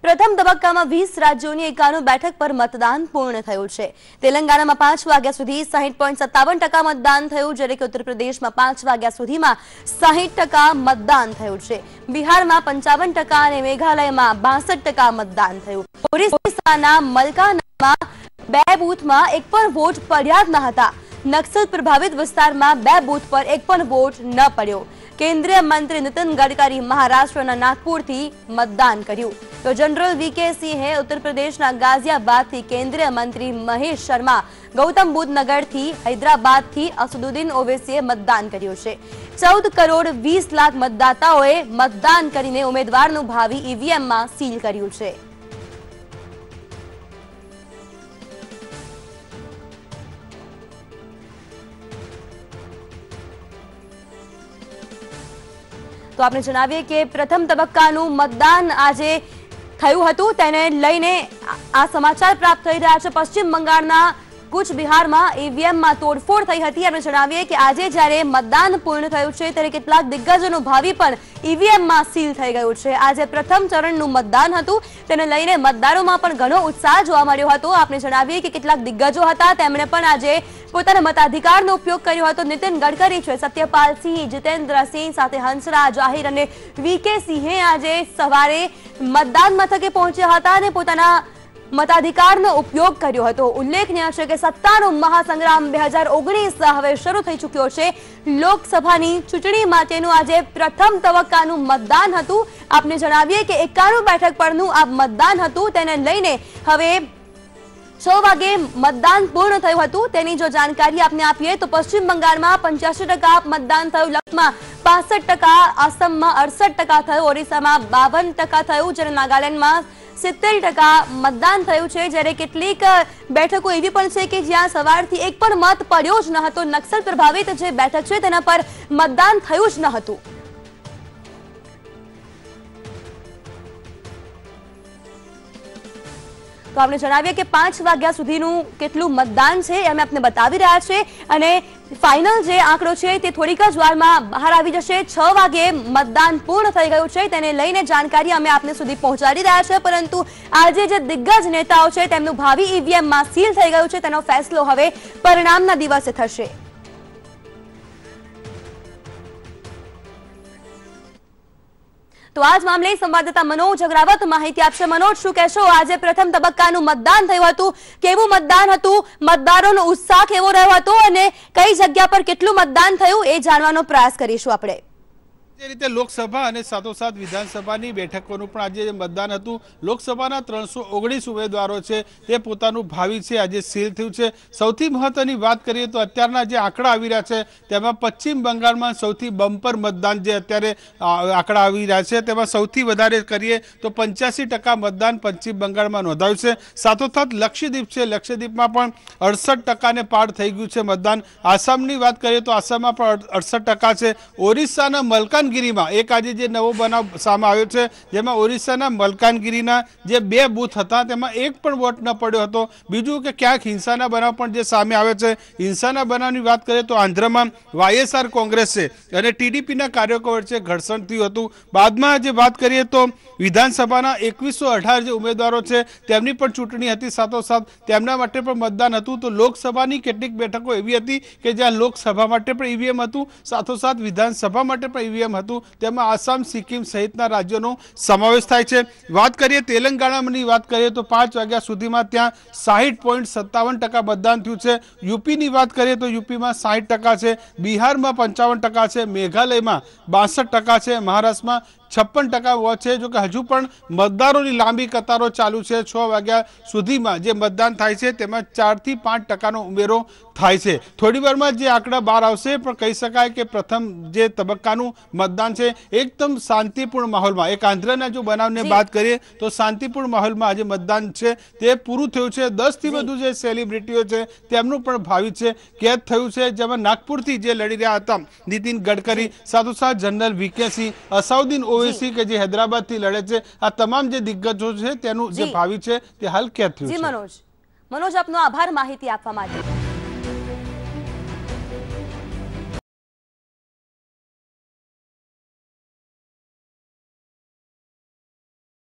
પ્રથમ તબક્કામાં 20 રાજ્યોની 51 બેઠક પર મતદાન પૂર્ણ થયું છે। તેલંગાણામાં 5 વાગ્યા સુધી 60.57% મતદાન થયું, જ્યારે કે ઉત્તર પ્રદેશમાં 5 વાગ્યા સુધીમાં 60% મતદાન થયું છે। બિહારમાં 55% અને મેઘાલયમાં 62% મતદાન થયું। ઓરિસ્સાના મલકાનામાં 2 બૂથમાં એક પણ વોટ પડ્યા જ ન હતા। નક્સલ પ્રભાવિત વિસ્તારમાં 2 બૂથ પર એક પણ વોટ ન પડ્યો। केंद्रीय मंत्री नितिन गडकरी महाराष्ट्रना नागपुरथी मतदान कर्યું। तो जनरल वीके सिंहे उत्तर प्रदेशना गाजियाबादथी केंद्रीय मंत्री महेश शर्मा गौतम बुद्ध नगरथी हैदराबादथी असदुद्दीन ओवैसीए मतदान कर्યું છે। 14 કરોડ 20 લાખ મતદાતાઓએ મતદાન કરીને ઉમેદવારનું ભાવિ ઈવીએમમાં સીલ કર્યું છે। तो आपने जणावीए के प्रथम तबक्काનું मतदान આજે થયું હતું, તેને લઈને આ સમાચાર પ્રાપ્ત થઈ રહ્યા છે। પશ્ચિમ બંગાળના કુચ બિહારમાં ઈવીએમમાં તોડફોડ થઈ હતી। આપણે જણાવીએ કે આજે જ્યારે મતદાન પૂર્ણ થયું છે ત્યારે કેટલાક દિગ્ગજોનું ભાવિ પણ ઈવીએમમાં સીલ થઈ ગયું છે। આજે પ્રથમ ચરણનું મતદાન હતું, તેને લઈને મતદારોમાં પણ ઘણો ઉત્સાહ જોવા મળ્યો હતો। આપણે જણાવીએ કે કેટલાક દિગ્ગજો હતા, તેમણે પણ આજે પોતાના મતાધિકારનો ઉપયોગ કર્યો હતો। નીતિન ગડકરી છે, સત્યપાલ સિંહ, જીતેન્દ્ર સિંહ, સાથે હંસરાજ આહિર અને વીકે સિંહે આજે સવારે મતદાન મથકે પહોંચ્યા હતા અને પોતાના મતાધિકારનો ઉપયોગ કર્યો હતો। ઉલ્લેખનીય છે કે સત્તાનું મહાસંગ્રામ 2019 હવે શરૂ થઈ ચૂક્યો છે। લોકસભાની ચૂંટણી માટેનું આજે પ્રથમ તબક્કાનું મતદાન હતું। આપને જણાવીએ કે 51 બેઠક પરનું આ મતદાન હતું, તેને લઈને હવે 6 વાગે મતદાન પૂર્ણ થયું હતું। તેની જો જાણકારી આપને આપીએ તો પશ્ચિમ બંગાળમાં 85% મતદાન થયું, લખમાં 65%, આસામમાં 68% થયું, ઓરિસ્સામાં 52% થયું, જ્યારે નાગાલેન્ડમાં 70% મતદાન થયું છે। જ્યારે કેટલીક બેઠકો એવી પણ છે કે જ્યાં સવારથી એક પણ મત પડ્યો જ ન હતો। નક્સલ પ્રભાવિત જે બેઠક છે તેના પર મતદાન થયું જ ન હતું। તો આપણે જણાવીએ કે 5 વાગ્યા સુધીનું કેટલું મતદાન છે એ અમે આપને બતાવી રહ્યા છે અને ફાઇનલ જે આંકડો છે તે થોડીક જ વારમાં બહાર આવી જશે। 6 વાગે મતદાન પૂર્ણ થઈ ગયું છે, તેને લઈને જાણકારી અમે આપને સુધી પહોંચાડી રહ્યા છે, પરંતુ આજે જે દિગ્ગજ નેતાઓ છે તેમનું ભાવિ ઈવીએમમાં સીલ થઈ ગયું છે, તેનો ફેસલો હવે પરિણામના દિવસે થશે। तो आज मामले संवाददाता मनोज अग्रावत माहिती आपसे। मनोज, શું કહેશો? આજે પ્રથમ તબક્કાનું મતદાન થયું હતું, કેવું મતદાન હતું, મતદારોનો ઉત્સાહ કેવો રહ્યો હતો અને કઈ જગ્યા પર કેટલું મતદાન થયું એ જાણવાનો પ્રયાસ કરીશું આપણે। જે રીતે લોકસભા અને સાથોસાથ વિધાનસભાની બેઠકોનું પણ આજે મતદાન હતું। લોકસભાના 319 ઉમેદવારો છે તે પોતાનું ભાવિ છે આજે સીલ થયું છે। સૌથી મહત્વની વાત કરીએ તો અત્યારના જે આંકડા આવી રહ્યા છે તેમાં પશ્ચિમ બંગાળમાં સૌથી બમ્પર મતદાન જે અત્યારે આંકડા આવી રહ્યા છે તેમાં સૌથી વધારે કરીએ તો 85% મતદાન પશ્ચિમ બંગાળમાં નોંધાયું છે। સાથોસાથ લક્ષદ્વીપ છે, લક્ષદ્વીપમાં પણ 68%ને પાર થઈ ગયું છે મતદાન। આસામની વાત કરીએ તો આસામમાં પણ 68% છે। ઓરિસ્સાના મલકાનગીરીમાં એક આજે જે નવો બનાવ સામે આવ્યો છે, જેમાં ઓરિસ્સાના મલકાનગીરીના જે 2 બૂથ હતા તેમાં એક પણ વોટ ન પડ્યો હતો। બીજું કે ક્યાંક હિંસાના બનાવ પણ જે સામે આવે છે। હિંસાના બનાવની વાત કરીએ તો આંધ્રમાં વાયએસઆર કોંગ્રેસ છે અને ટીડીપીના કાર્યકરો વચ્ચે ઘર્ષણ થયું હતું। બાદમાં જે વાત કરીએ તો વિધાનસભાના 2118 જે ઉમેદવારો છે તેમની પણ ચૂંટણી હતી, સાથોસાથ તેમના માટે પણ મતદાન હતું। તો લોકસભાની કેટલીક બેઠકો એવી હતી કે જ્યાં લોકસભા માટે પણ ઈવીએમ હતું, સાથોસાથ વિધાનસભા માટે પણ ઈવીએમ હતું। તેમાં આસામ, સિક્કિમ સહિતના રાજ્યોનો સમાવેશ થાય છે। વાત કરીએ તેલંગાણાની વાત કરીએ તો 5 વાગ્યા સુધીમાં ત્યાં 60.57% મતદાન થયું છે। યુપીની વાત કરીએ તો યુપીમાં 60% છે, બિહારમાં 55% છે, મેઘાલયમાં 62% છે, મહારાષ્ટ્રમાં 56% વોટ છે। જો કે હજુ પણ મતદારોની લાંબી કતારો ચાલુ છે। 6 વાગ્યા સુધીમાં જે મતદાન થાય છે તેમાં 4 થી 5% ઉમેરો થાય છે। થોડી વારમાં જે આંકડા બહાર આવશે, પણ કહી શકાય કે પ્રથમ જે તબક્કાનું મતદાન છે એકદમ શાંતિપૂર્ણ માહોલમાં, એક આંધ્રના જો બનાવને બાદ કરીએ તો શાંતિપૂર્ણ માહોલમાં આજે મતદાન છે તે પૂરું થયું છે। 10 થી વધુ જે સેલિબ્રિટીઓ છે તેમનું પણ ભાવિ છે કેદ થયું છે, જેમાં નાગપુરથી જે લડી રહ્યા હતા નીતિન ગડકરી, સાથોસાથ જનરલ વીકે સિંહ, અસાઉદ્દીન ઓવૈસી કે જે હૈદરાબાદથી લડે છે, આ તમામ જે દિગ્ગજો છે તેનું જે ભાવિ છે તે હાલ કેદ થયું છે। મનોજ, આપનો આભાર માહિતી આપવા માટે।